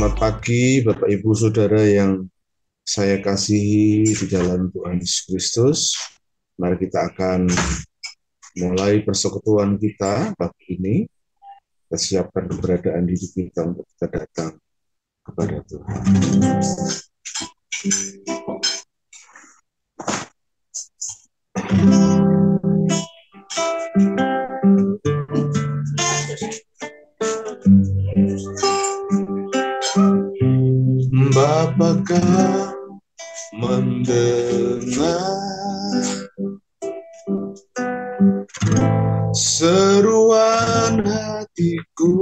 Selamat pagi Bapak Ibu Saudara yang saya kasihi di dalam Tuhan Yesus Kristus. Mari kita akan mulai persekutuan kita pagi ini. Kita siapkan keberadaan diri kita untuk kita datang kepada Tuhan. Bapakah mendengar seruan hatiku,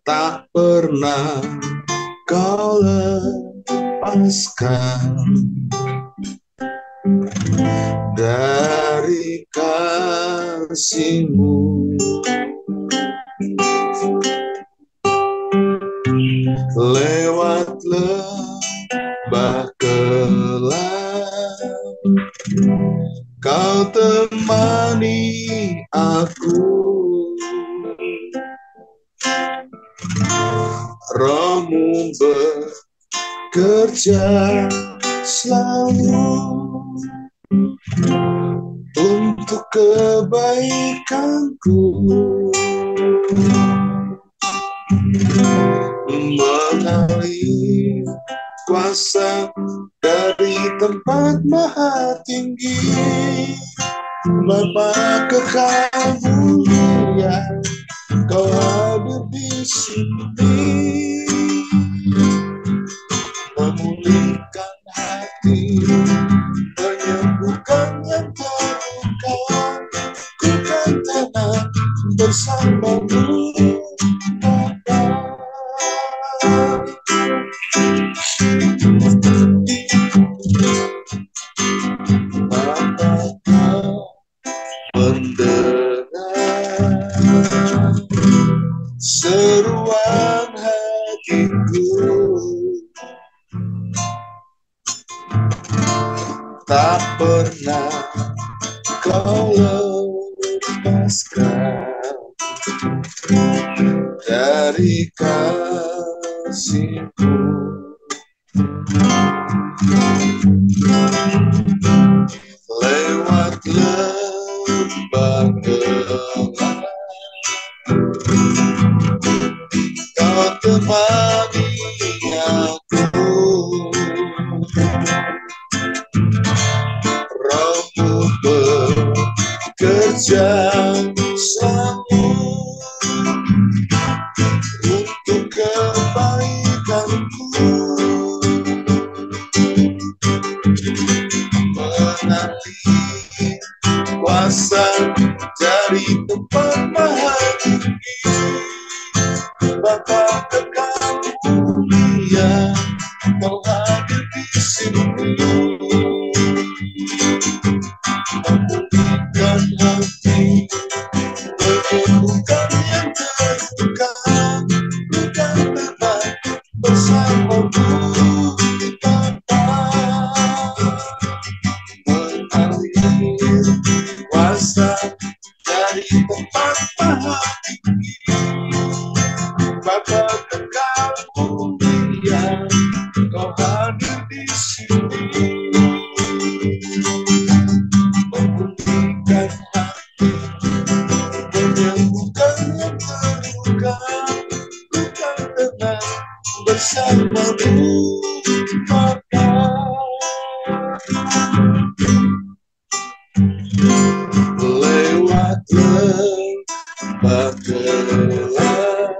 tak pernah kau lepaskan dari kasih-Mu. Lewat lembah gelap, Kau temani aku. Roh-Mu bekerja selalu untuk kebaikanku, mengalir kuasa dari tempat maha tinggi. Bapa kekal mulia, Kau hadir di sini, memulihkan hati, menyembuhkan yang terluka. Ku kan tenang bersama-Mu, seruan hatiku, tak pernah Kau lepaskan dari kasih-Mu. Lewat lembah gelap, Kau temani aku. Roh-Mu bekerja selalu untuk kebaikanku, mengalir kuasa dari tempat maha tinggi. Bapa kekal mulia, Kau hadir di sini, memulihkan hati, menyembuhkan yang terluka. Ku kan tenang bersama-Mu, Bapa, mengalir kuasa dari tempat maha tinggi. Bapa kekal mulia, Kau hadir di sini, memulihkan hati, menyembuhkan yang terluka. Ku kan tenang bersama-Mu, Bapa. Lewat lembah gelap,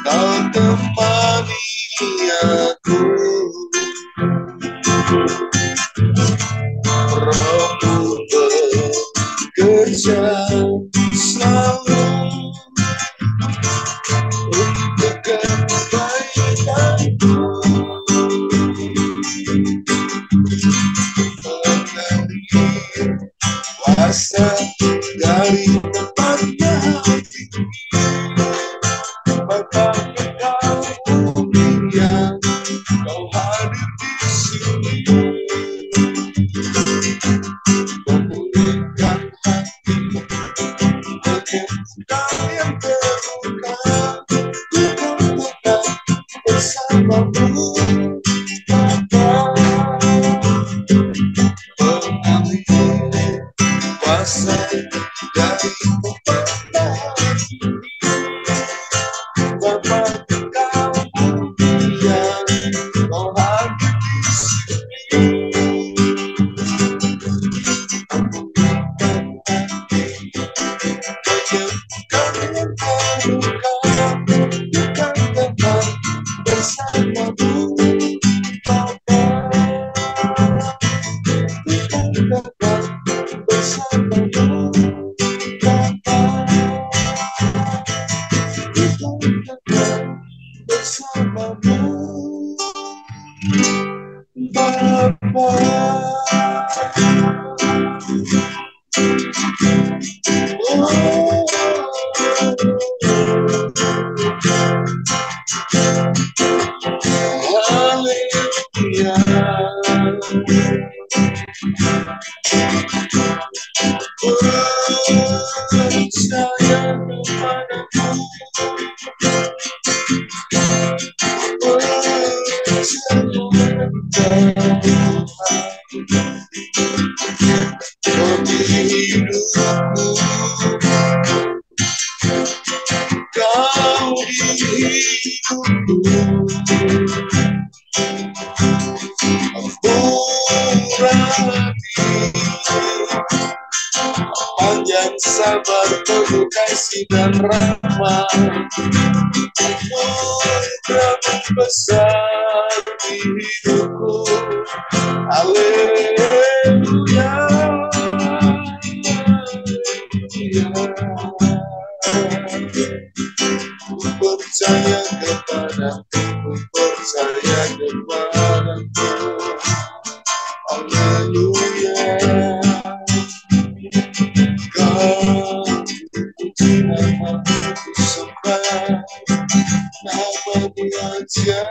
Kau temani aku. Roh-Mu bekerja selalu untuk kebaikanku, mengalir kuasa dari tempat maha tinggi. Bapa kekal mulia, Kau hadir di sini, memulihkan hati, menyembuhkan yang panjang sabar, penuh kasih dan rahmat, programmu besar di hidupku. Haleluya, ku percaya kepadamu, percaya kepadamu. Haleluya, kau puji namamu, ku sembah namamu ajaib.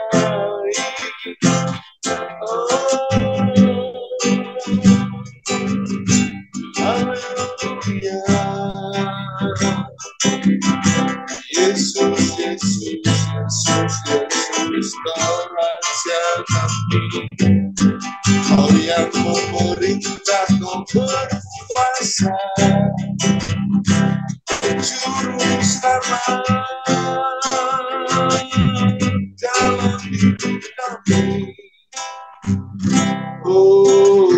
Haleluya, Yesus, Yesus, Yesus, Yesus, Kau Raja kami, Kau yang memerintah, Kau berkuasa, Juru selamat dalam hidup kami. Oh,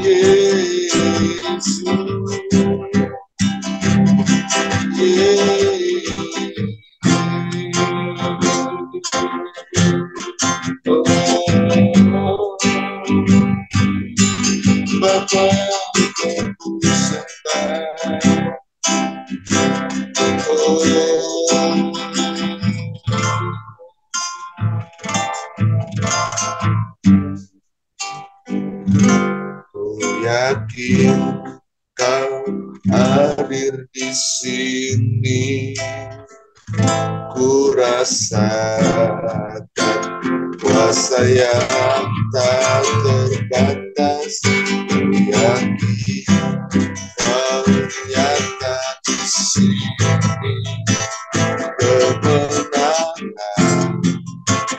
Yesus, Bapa yang berkuasa. Ku yakin Kau hadir di sini, ku rasakan kuasa yang tak terbatas. Ku yakin Kau nyata di sini, kemenangan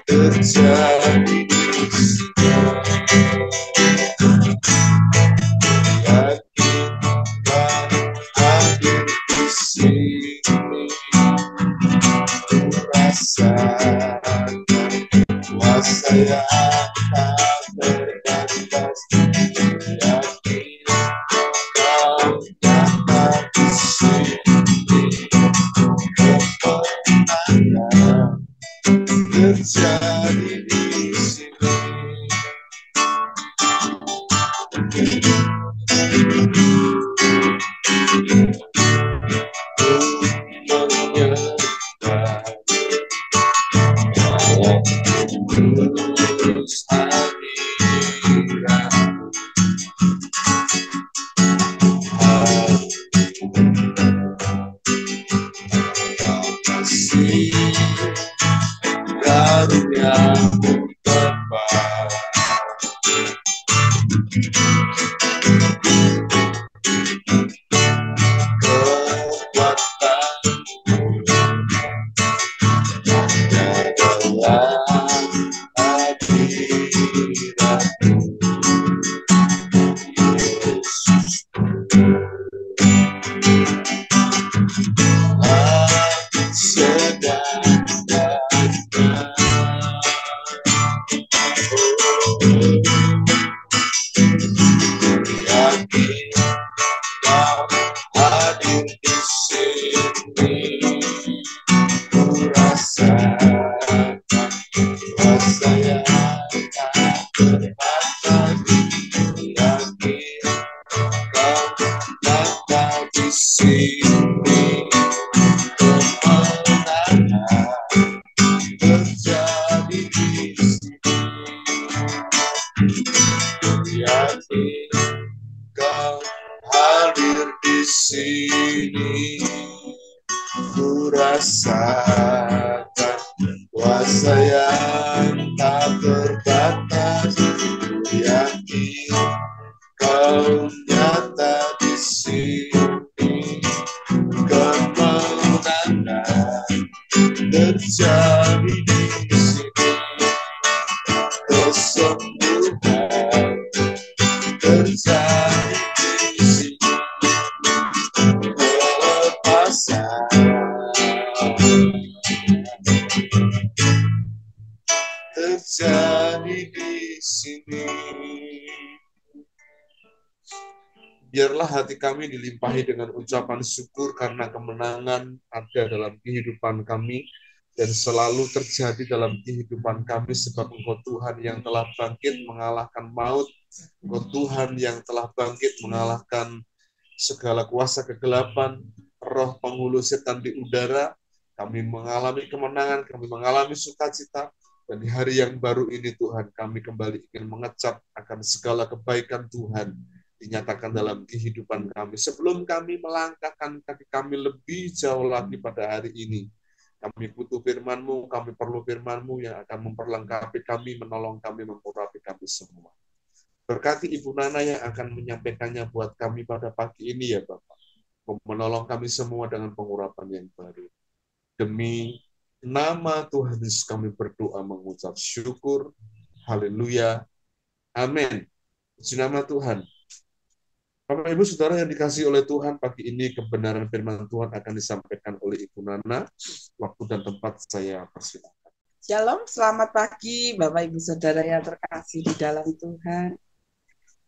terjadi di sini. Yakin Kau hadir di sini, ku rasakan kuasa yang tak terbatas. Yakin Kau nyata di sini, kemenangan terjadi di sini. Terus hadirat kasih karunia-Mu Bapa, kekuatan-Mu dalam hadirat-Mu, Yesus. Sedang datang, yakin Kau hadir di sini, ku rasakan kuasa yang tak terbatas. Yakin Kau datang di sini, kemenangan terjadi di sini. Yakin Kau hadir di sini, ku rasakan kuasa yang tak terbatas. Yakin Kau nyata di sini, kemenangan terjadi di sini. Kesembuhan terjadi di sini, kelepasan terjadi di sini. Biarlah hati kami dilimpahi dengan ucapan syukur karena kemenangan ada dalam kehidupan kami dan selalu terjadi dalam kehidupan kami sebab Engkau Tuhan yang telah bangkit mengalahkan maut, Engkau Tuhan yang telah bangkit mengalahkan segala kuasa kegelapan, roh penghulu setan di udara. Kami mengalami kemenangan, kami mengalami sukacita, dan di hari yang baru ini Tuhan, kami kembali ingin mengecap akan segala kebaikan Tuhan dinyatakan dalam kehidupan kami. Sebelum kami melangkahkan kaki kami lebih jauh lagi pada hari ini, kami butuh firman-Mu, kami perlu firman-Mu yang akan memperlengkapi kami, menolong kami, mengurapi kami semua. Berkati Ibu Nana yang akan menyampaikannya buat kami pada pagi ini ya Bapak. Menolong kami semua dengan pengurapan yang baru. Demi nama Tuhan Yesus kami berdoa mengucap syukur. Haleluya. Amin. Puji nama Tuhan. Bapak Ibu Saudara yang dikasihi oleh Tuhan, pagi ini kebenaran firman Tuhan akan disampaikan oleh Ibu Nana. Waktu dan tempat saya persilakan. Shalom, selamat pagi Bapak Ibu Saudara yang terkasih di dalam Tuhan.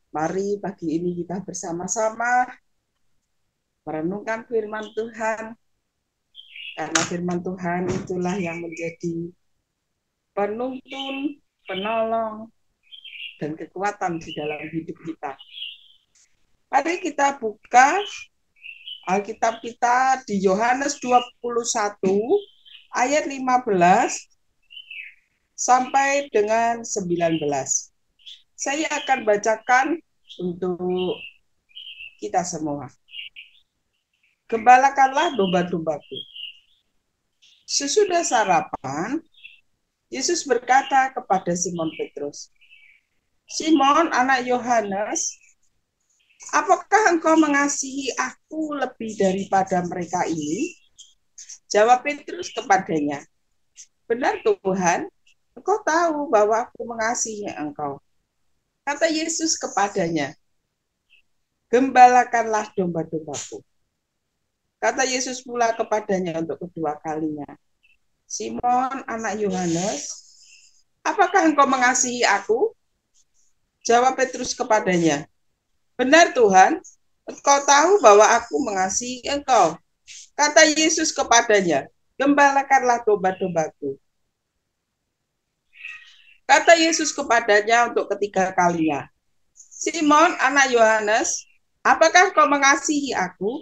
Mari pagi ini kita bersama-sama merenungkan firman Tuhan. Karena firman Tuhan itulah yang menjadi penuntun, penolong, dan kekuatan di dalam hidup kita. Mari kita buka Alkitab kita di Yohanes 21 ayat 15 sampai dengan 19. Saya akan bacakan untuk kita semua. Gembalakanlah domba-dombaku. Sesudah sarapan, Yesus berkata kepada Simon Petrus, Simon, anak Yohanes, apakah engkau mengasihi aku lebih daripada mereka ini? Jawab Petrus kepadanya, benar Tuhan, engkau tahu bahwa aku mengasihi engkau. Kata Yesus kepadanya, gembalakanlah domba-dombaku. Kata Yesus pula kepadanya untuk kedua kalinya, Simon, anak Yohanes, apakah engkau mengasihi aku? Jawab Petrus kepadanya, benar Tuhan, engkau tahu bahwa aku mengasihi engkau. Kata Yesus kepadanya, gembalakanlah domba-dombaku. Kata Yesus kepadanya untuk ketiga kalinya, Simon, anak Yohanes, apakah engkau mengasihi aku?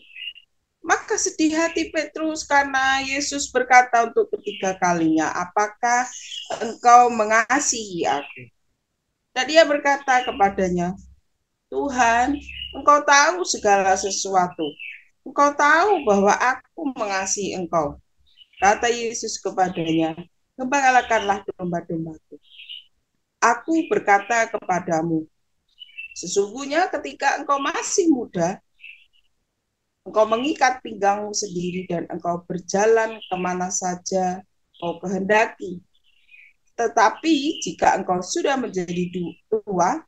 Maka sedih hati Petrus karena Yesus berkata untuk ketiga kalinya, apakah engkau mengasihi aku? Dan dia berkata kepadanya, Tuhan, engkau tahu segala sesuatu. Engkau tahu bahwa aku mengasihi engkau. Kata Yesus kepadanya, gembalakanlah domba-dombaku. Aku berkata kepadamu, sesungguhnya ketika engkau masih muda, engkau mengikat pinggangmu sendiri dan engkau berjalan kemana saja engkau kehendaki. Tetapi jika engkau sudah menjadi tua,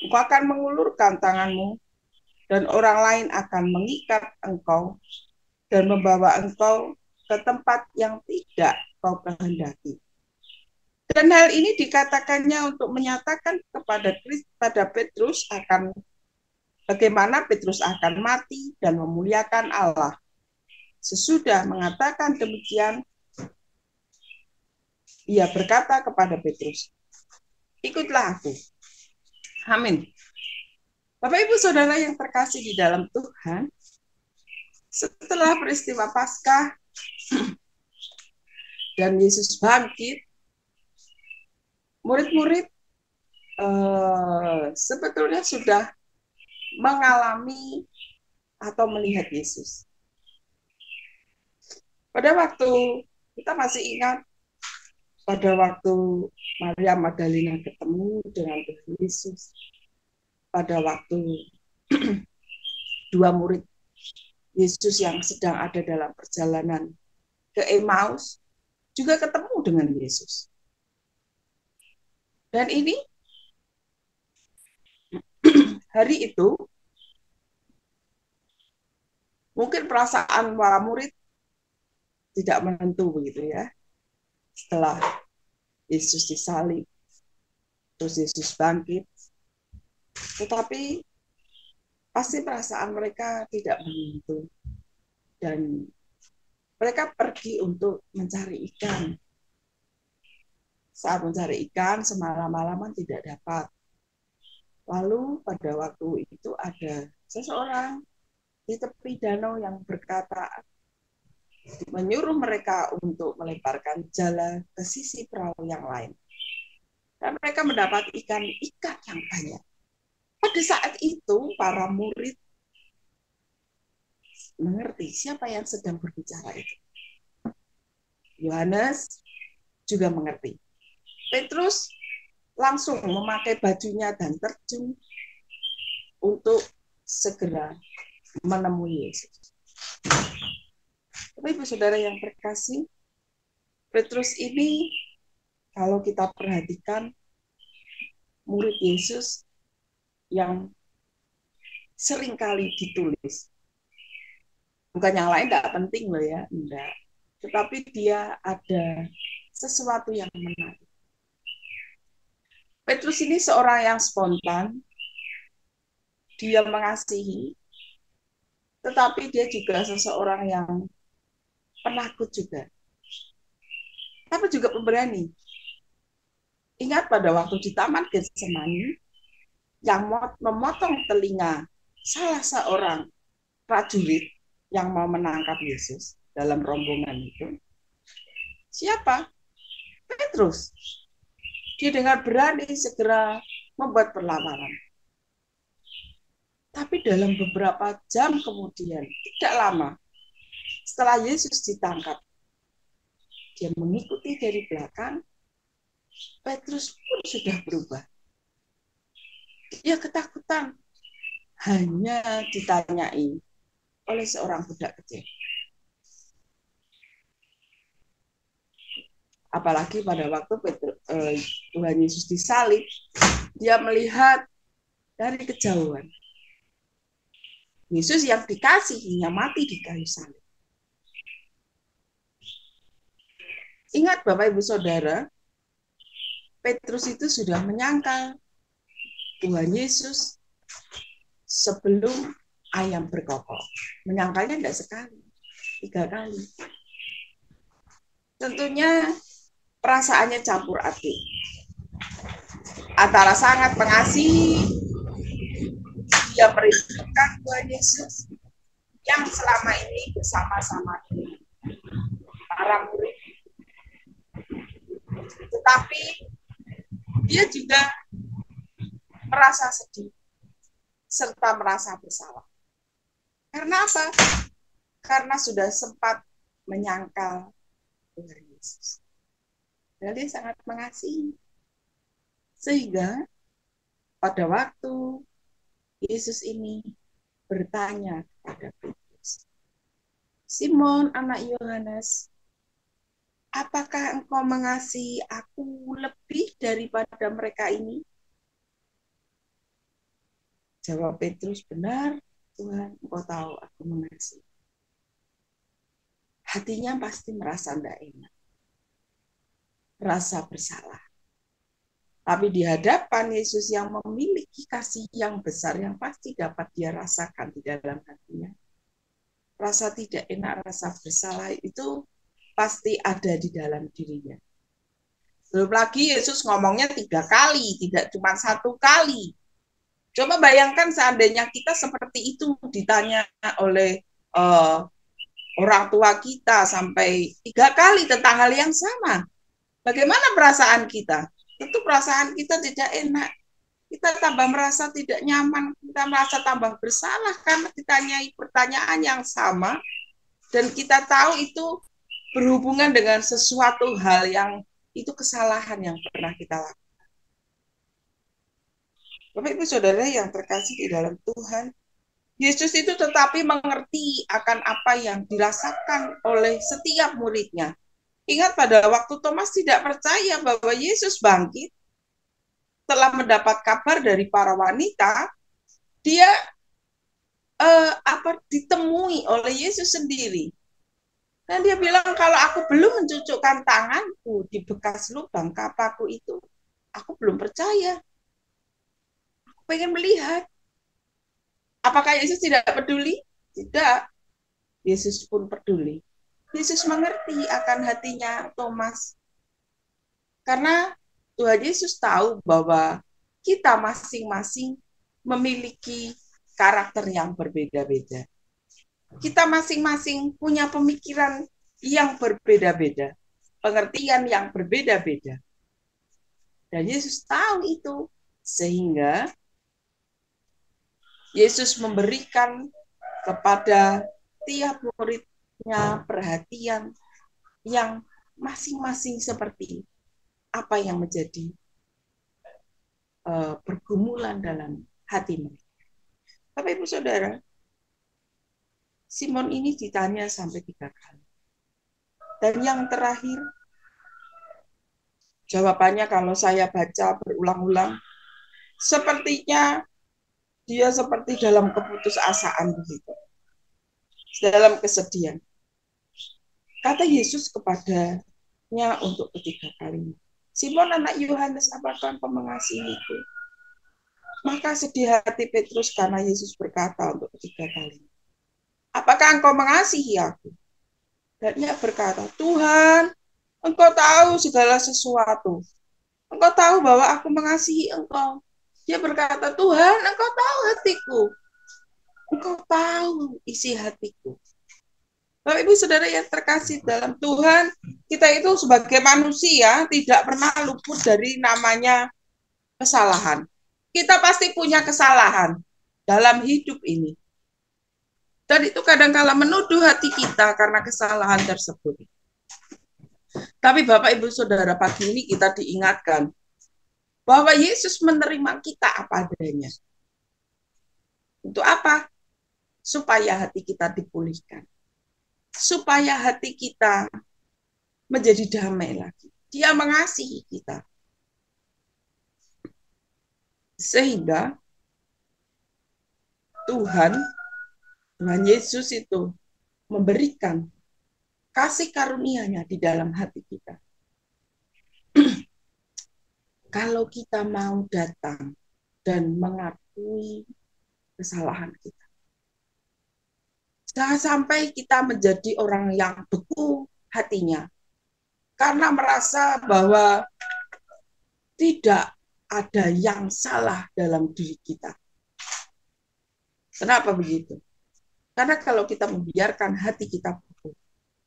engkau akan mengulurkan tanganmu dan orang lain akan mengikat engkau dan membawa engkau ke tempat yang tidak kau kehendaki. Dan hal ini dikatakannya untuk menyatakan kepada Petrus akan bagaimana Petrus akan mati dan memuliakan Allah. Sesudah mengatakan demikian, ia berkata kepada Petrus, ikutlah aku. Amin. Bapak Ibu Saudara yang terkasih di dalam Tuhan, setelah peristiwa Paskah dan Yesus bangkit, murid-murid sebetulnya sudah mengalami atau melihat Yesus. Pada waktu kita masih ingat pada waktu Maria Magdalena ketemu dengan Tuhan Yesus, pada waktu dua murid Yesus yang sedang ada dalam perjalanan ke Emmaus juga ketemu dengan Yesus. Dan ini hari itu mungkin perasaan para murid tidak menentu begitu ya. Setelah Yesus disalib, terus Yesus bangkit. Tetapi pasti perasaan mereka tidak menentu. Dan mereka pergi untuk mencari ikan. Saat mencari ikan, semalam-malaman tidak dapat. Lalu pada waktu itu ada seseorang di tepi danau yang berkata, menyuruh mereka untuk melemparkan jala ke sisi perahu yang lain. Dan mereka mendapat ikan yang banyak. Pada saat itu, para murid mengerti siapa yang sedang berbicara itu. Yohanes juga mengerti. Petrus langsung memakai bajunya dan terjun untuk segera menemui Yesus. Tapi Ibu Saudara yang terkasih, Petrus ini kalau kita perhatikan murid Yesus yang seringkali ditulis. Bukan yang lain tidak penting loh ya, enggak. Tetapi dia ada sesuatu yang menarik. Petrus ini seorang yang spontan, dia mengasihi, tetapi dia juga seseorang yang penakut juga. Tapi juga pemberani. Ingat pada waktu di Taman Getsemani, yang memotong telinga salah seorang prajurit yang mau menangkap Yesus dalam rombongan itu. Siapa? Petrus. Dia dengan berani segera membuat perlawanan. Tapi dalam beberapa jam kemudian, tidak lama, setelah Yesus ditangkap, dia mengikuti dari belakang, Petrus pun sudah berubah. Dia ketakutan, hanya ditanyai oleh seorang budak kecil. Apalagi pada waktu Tuhan Yesus disalib, dia melihat dari kejauhan. Yesus yang dikasihinya mati di kayu salib. Ingat Bapak Ibu Saudara, Petrus itu sudah menyangkal Tuhan Yesus sebelum ayam berkokok. Menyangkalnya tidak sekali, 3 kali. Tentunya perasaannya campur aduk. Antara sangat mengasihi, dia merindukan Tuhan Yesus yang selama ini bersama-sama para murid. Tetapi dia juga merasa sedih serta merasa bersalah. Karena apa? Karena sudah sempat menyangkal Tuhan Yesus. Dan dia sangat mengasihi. Sehingga pada waktu Yesus ini bertanya kepada Petrus, Simon, anak Yohanes, apakah engkau mengasihi aku lebih daripada mereka ini? Jawab Petrus, benar Tuhan, engkau tahu aku mengasihi. Hatinya pasti merasa tidak enak, merasa bersalah. Tapi di hadapan Yesus yang memiliki kasih yang besar yang pasti dapat dia rasakan di dalam hatinya. Rasa tidak enak, rasa bersalah itu pasti ada di dalam dirinya. Belum lagi Yesus ngomongnya 3 kali, tidak cuma 1 kali. Coba bayangkan seandainya kita seperti itu ditanya oleh orang tua kita sampai 3 kali tentang hal yang sama. Bagaimana perasaan kita? Tentu perasaan kita tidak enak. Kita tambah merasa tidak nyaman, kita merasa tambah bersalah karena ditanyai pertanyaan yang sama dan kita tahu itu berhubungan dengan sesuatu hal yang itu kesalahan yang pernah kita lakukan. Bapak Ibu Saudara yang terkasih di dalam Tuhan, Yesus itu tetapi mengerti akan apa yang dirasakan oleh setiap muridnya. Ingat pada waktu Thomas tidak percaya bahwa Yesus bangkit, setelah mendapat kabar dari para wanita, dia ditemui oleh Yesus sendiri. Dan dia bilang, kalau aku belum mencucukkan tanganku di bekas lubang kapaku itu, aku belum percaya. Aku pengen melihat. Apakah Yesus tidak peduli? Tidak. Yesus pun peduli. Yesus mengerti akan hatinya Thomas. Karena Tuhan Yesus tahu bahwa kita masing-masing memiliki karakter yang berbeda-beda. Kita masing-masing punya pemikiran yang berbeda-beda, pengertian yang berbeda-beda. Dan Yesus tahu itu, sehingga Yesus memberikan kepada tiap muridnya perhatian yang masing-masing seperti apa yang menjadi pergumulan dalam hati mereka. Bapak Ibu Saudara, Simon ini ditanya sampai 3 kali. Dan yang terakhir, jawabannya kalau saya baca berulang-ulang, sepertinya dia seperti dalam keputusasaan begitu. Dalam kesedihan. Kata Yesus kepadanya untuk ketiga kalinya, Simon anak Yohanes, apakah engkau mengasihiku? Maka sedih hati Petrus karena Yesus berkata untuk ketiga kalinya, apakah engkau mengasihi aku? Dan ia berkata, Tuhan, engkau tahu segala sesuatu. Engkau tahu bahwa aku mengasihi engkau. Dia berkata, Tuhan, engkau tahu hatiku. Engkau tahu isi hatiku. Bapak Ibu Saudara yang terkasih dalam Tuhan, kita itu sebagai manusia tidak pernah luput dari namanya kesalahan. Kita pasti punya kesalahan dalam hidup ini. Dan itu kadang-kala menuduh hati kita karena kesalahan tersebut. Tapi Bapak Ibu Saudara, pagi ini kita diingatkan bahwa Yesus menerima kita apa adanya. Untuk apa? Supaya hati kita dipulihkan. Supaya hati kita menjadi damai lagi. Dia mengasihi kita. Sehingga Tuhan Yesus itu memberikan kasih karunia-Nya di dalam hati kita. Kalau kita mau datang dan mengakui kesalahan kita. Jangan sampai kita menjadi orang yang beku hatinya. Karena merasa bahwa tidak ada yang salah dalam diri kita. Kenapa begitu? Karena kalau kita membiarkan hati kita beku,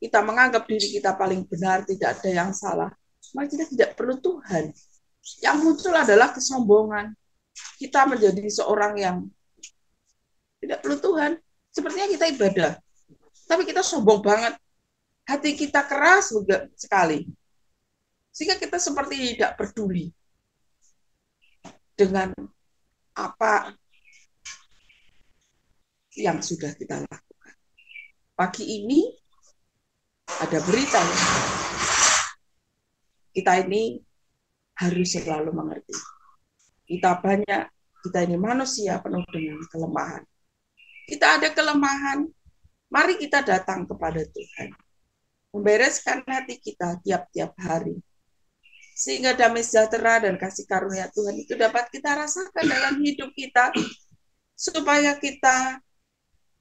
kita menganggap diri kita paling benar, tidak ada yang salah, maka kita tidak perlu Tuhan. Yang muncul adalah kesombongan. Kita menjadi seorang yang tidak perlu Tuhan. Sepertinya kita ibadah, tapi kita sombong banget. Hati kita keras sekali. Sehingga kita seperti tidak peduli dengan apa yang sudah kita lakukan. Pagi ini ada berita ya. Kita ini harus selalu mengerti. Kita ini manusia penuh dengan kelemahan. Kita ada kelemahan, mari kita datang kepada Tuhan. Membereskan hati kita tiap-tiap hari. Sehingga damai sejahtera dan kasih karunia Tuhan itu dapat kita rasakan dalam hidup kita. Supaya kita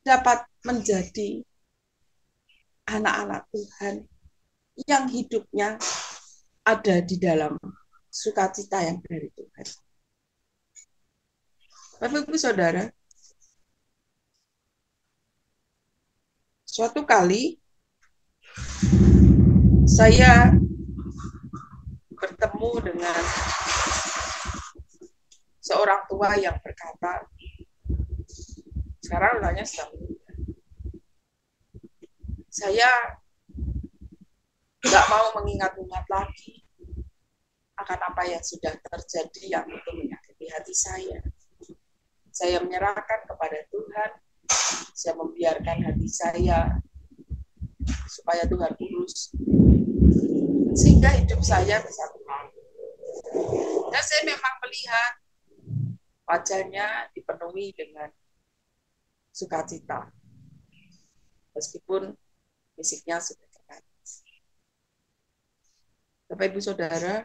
dapat menjadi anak-anak Tuhan yang hidupnya ada di dalam sukacita yang dari Tuhan. Bapak Ibu Saudara, suatu kali saya bertemu dengan seorang tua yang berkata, sekarang ulangnya sedang meninggal. Saya nggak mau mengingat-ingat lagi akan apa yang sudah terjadi yang itu menyakiti hati saya. Saya menyerahkan kepada Tuhan, saya membiarkan hati saya supaya Tuhan urus, sehingga hidup saya bisa tenang. Dan saya memang melihat wajahnya dipenuhi dengan sukacita, meskipun fisiknya sudah. Bapak Ibu Saudara,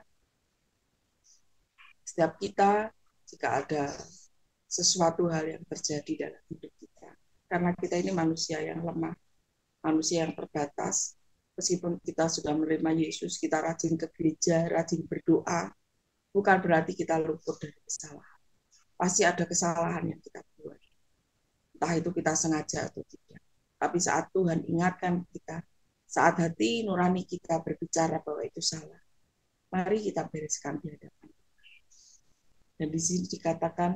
setiap kita jika ada sesuatu hal yang terjadi dalam hidup kita, karena kita ini manusia yang lemah, manusia yang terbatas, meskipun kita sudah menerima Yesus, kita rajin ke gereja, rajin berdoa, bukan berarti kita luput dari kesalahan. Pasti ada kesalahan yang kita buat. Entah itu kita sengaja atau tidak. Tapi saat Tuhan ingatkan kita, saat hati nurani kita berbicara bahwa itu salah, mari kita bereskan di hadapan Tuhan. Dan di sini dikatakan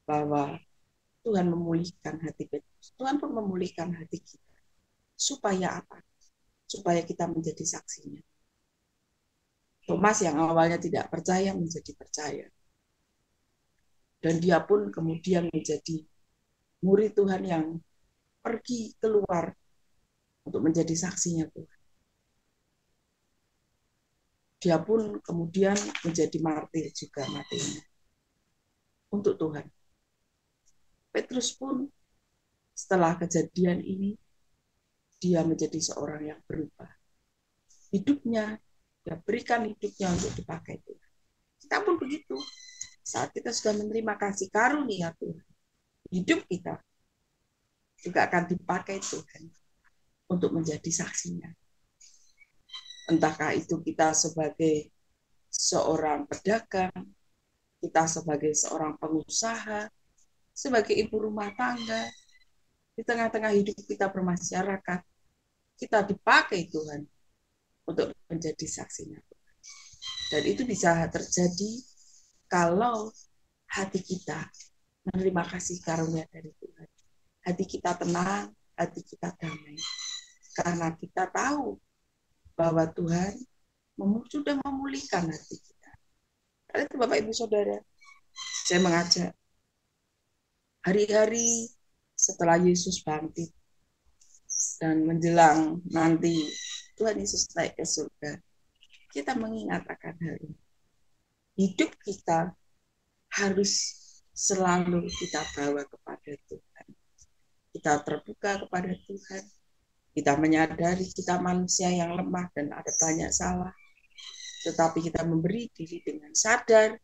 bahwa Tuhan memulihkan hati Petrus. Tuhan pun memulihkan hati kita. Supaya apa? Supaya kita menjadi saksinya. Thomas yang awalnya tidak percaya menjadi percaya. Dan dia pun kemudian menjadi murid Tuhan yang pergi keluar untuk menjadi saksinya Tuhan. Dia pun kemudian menjadi martir juga matinya untuk Tuhan. Petrus pun setelah kejadian ini, dia menjadi seorang yang berubah. Hidupnya, dia berikan hidupnya untuk dipakai Tuhan. Kita pun begitu. Saat kita sudah menerima kasih karunia Tuhan, hidup kita juga akan dipakai Tuhan untuk menjadi saksinya. Entahkah itu kita sebagai seorang pedagang, kita sebagai seorang pengusaha, sebagai ibu rumah tangga, di tengah-tengah hidup kita bermasyarakat, kita dipakai Tuhan untuk menjadi saksinya Tuhan. Dan itu bisa terjadi kalau hati kita menerima kasih karunia dari Tuhan. Hati kita tenang, hati kita damai. Karena kita tahu bahwa Tuhan sudah memulihkan hati kita. Karena itu Bapak Ibu Saudara, saya mengajak hari-hari setelah Yesus bangkit dan menjelang nanti Tuhan Yesus naik ke surga, kita mengingat akan hal ini. Hidup kita harus selalu kita bawa kepada Tuhan. Kita terbuka kepada Tuhan. Kita menyadari kita manusia yang lemah dan ada banyak salah. Tetapi kita memberi diri dengan sadar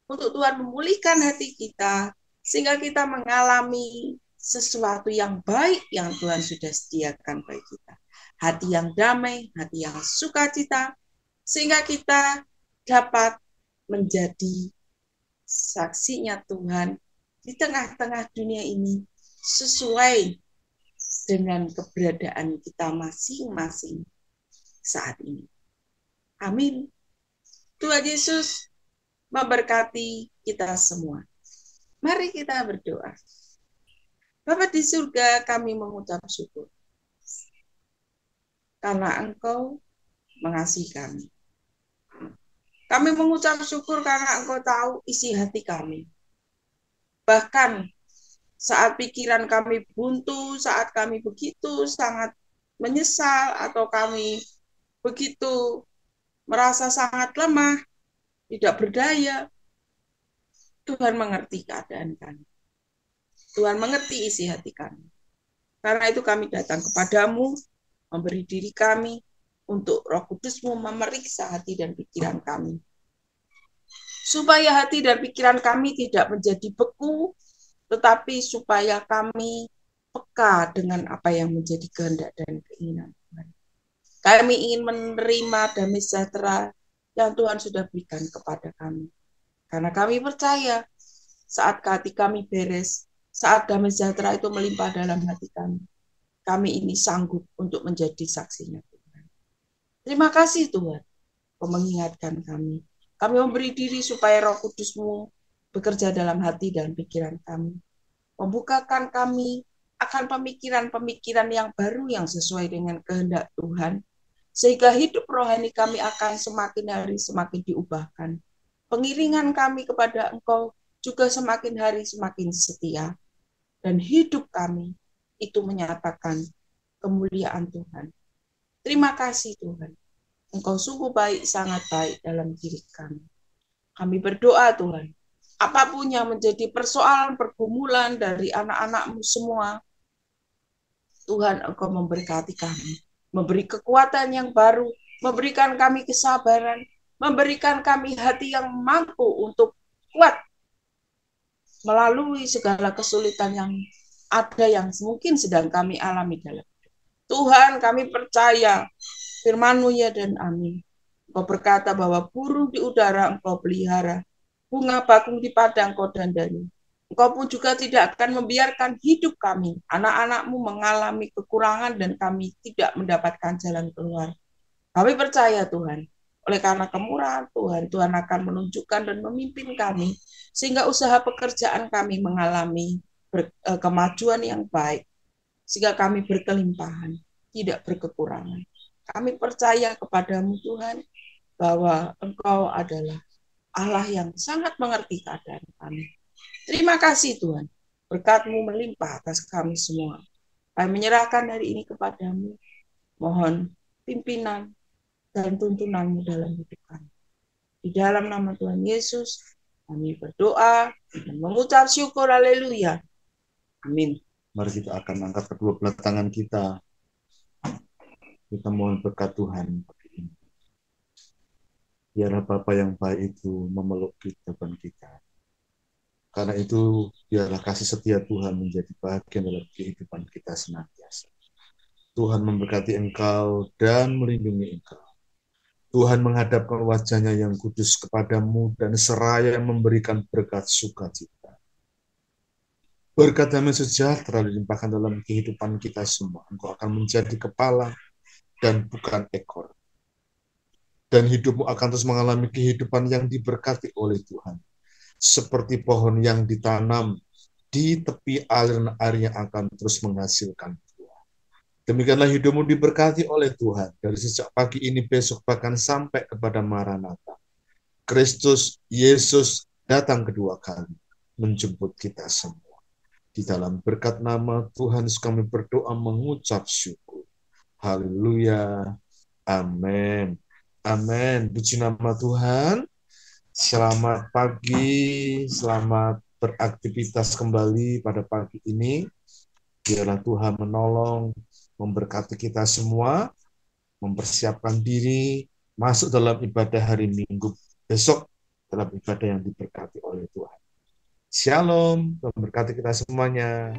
untuk Tuhan memulihkan hati kita, sehingga kita mengalami sesuatu yang baik yang Tuhan sudah sediakan bagi kita. Hati yang damai, hati yang sukacita, sehingga kita dapat menjadi saksinya Tuhan di tengah-tengah dunia ini sesuai dengan keberadaan kita masing-masing saat ini. Amin. Tuhan Yesus memberkati kita semua. Mari kita berdoa. Bapa di surga, kami mengucap syukur karena Engkau mengasihi kami. Kami mengucap syukur karena Engkau tahu isi hati kami. Bahkan saat pikiran kami buntu, saat kami begitu sangat menyesal, atau kami begitu merasa sangat lemah, tidak berdaya, Tuhan mengerti keadaan kami. Tuhan mengerti isi hati kami. Karena itu kami datang kepadamu, memberi diri kami, untuk Roh Kudus-Mu memeriksa hati dan pikiran kami. Supaya hati dan pikiran kami tidak menjadi beku, tetapi supaya kami peka dengan apa yang menjadi kehendak dan keinginan Tuhan. Kami ingin menerima damai sejahtera yang Tuhan sudah berikan kepada kami. Karena kami percaya saat hati kami beres, saat damai sejahtera itu melimpah dalam hati kami ini sanggup untuk menjadi saksinya Tuhan. Terima kasih Tuhan, Kau mengingatkan kami. Kami memberi diri supaya Roh Kudus-Mu bekerja dalam hati dan pikiran kami. Membukakan kami akan pemikiran-pemikiran yang baru yang sesuai dengan kehendak Tuhan. Sehingga hidup rohani kami akan semakin hari semakin diubahkan. Pengiringan kami kepada Engkau juga semakin hari semakin setia. Dan hidup kami itu menyatakan kemuliaan Tuhan. Terima kasih Tuhan. Engkau sungguh baik, sangat baik dalam diri kami. Kami berdoa Tuhan, apapun yang menjadi persoalan, pergumulan dari anak-anak-Mu semua, Tuhan Engkau memberkati kami, memberi kekuatan yang baru, memberikan kami kesabaran, memberikan kami hati yang mampu untuk kuat melalui segala kesulitan yang ada yang mungkin sedang kami alami dalam. Tuhan, kami percaya firman-Mu ya dan amin. Engkau berkata bahwa burung di udara Engkau pelihara, bunga bakung di padang Engkau dandani. Engkau pun juga tidak akan membiarkan hidup kami, anak-anak-Mu mengalami kekurangan dan kami tidak mendapatkan jalan keluar. Kami percaya Tuhan, oleh karena kemurahan Tuhan, Tuhan akan menunjukkan dan memimpin kami, sehingga usaha pekerjaan kami mengalami kemajuan yang baik, sehingga kami berkelimpahan, tidak berkekurangan. Kami percaya kepadamu Tuhan, bahwa Engkau adalah Allah yang sangat mengerti keadaan kami. Terima kasih Tuhan, berkat-Mu melimpah atas kami semua. Kami menyerahkan hari ini kepadamu, mohon pimpinan dan tuntunan-Mu dalam hidup kami. Di dalam nama Tuhan Yesus, kami berdoa dan mengucap syukur, haleluya. Amin. Mari kita akan angkat kedua belah tangan kita. Kita mohon berkat Tuhan. Biarlah Bapa yang baik itu memeluk kehidupan kita. Karena itu, biarlah kasih setia Tuhan menjadi bagian dalam kehidupan kita senantiasa. Tuhan memberkati engkau dan melindungi engkau. Tuhan menghadapkan wajahnya yang kudus kepadamu dan seraya memberikan berkat sukacita. Berkat damai sejahtera dilimpahkan dalam kehidupan kita semua. Engkau akan menjadi kepala dan bukan ekor. Dan hidupmu akan terus mengalami kehidupan yang diberkati oleh Tuhan. Seperti pohon yang ditanam di tepi aliran air yang akan terus menghasilkan buah. Demikianlah hidupmu diberkati oleh Tuhan. Dari sejak pagi ini, besok, bahkan sampai kepada Maranatha. Kristus Yesus datang kedua kali menjemput kita semua. Di dalam berkat nama Tuhan kami berdoa mengucap syukur. Haleluya. Amin. Amin. Puji nama Tuhan. Selamat pagi, selamat beraktivitas kembali pada pagi ini. Biarlah Tuhan menolong, memberkati kita semua, mempersiapkan diri, masuk dalam ibadah hari Minggu besok, dalam ibadah yang diberkati oleh Tuhan. Shalom, memberkati kita semuanya.